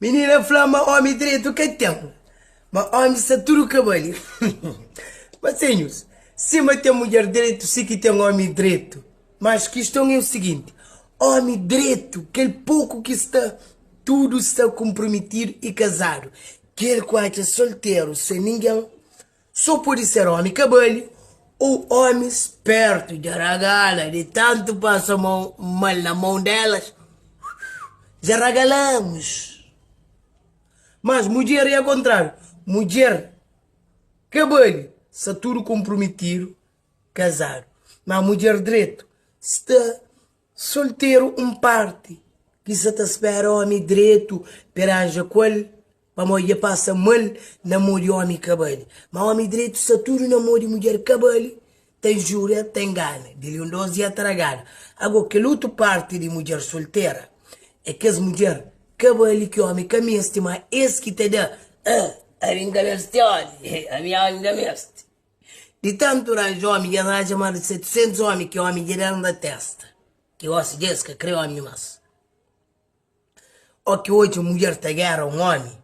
Menina flama homem direito que tem. Mas homem está tudo cabelo. Mas senhores, se tem mulher direito, sim que tem homem direito. Mas a questão é o seguinte: homem direito, aquele pouco que está, tudo está comprometido e casado. Aquele que é solteiro, sem ninguém, só pode ser homem cabelo ou homem esperto de aragala, de tanto passa mal na mão delas. Já regalamos. Mas mulher é ao contrário. Mulher, cabelo, está tudo comprometido, casado. Mas mulher direito, está solteiro um parte. Que se te espera homem direito, peranja qual, para mulher passa mal, namoro homem cabelo. Mas homem direito está tudo namoro mulher cabelo. Tem jura, tem gana. De um 12 a tragar. Agora, que outra parte de mulher solteira é que as mulheres cabelo que homem camiste, mas esse que te dá, a minha camiste, a minha camiste. De tanto ranjo homem, arranja mais de 700 homens que homem direto da testa. Que eu acho que criou homem mas. Ou que hoje a mulher te agarra um homem.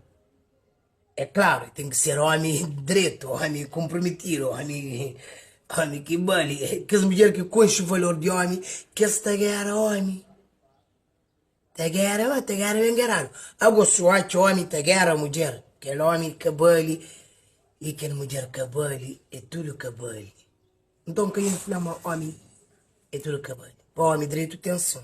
É claro, tem que ser homem direito, homem comprometido, homem que vale. Que as mulheres que conhecem o valor de homem, que se te agarra homem. Tagara bem garano. Agora se o homem tagara a mulher, aquele homem cabelo e aquela mulher cabelo, é tudo cabelo. Então quem inflama homem é tudo cabelo. Para o homem direito tem som.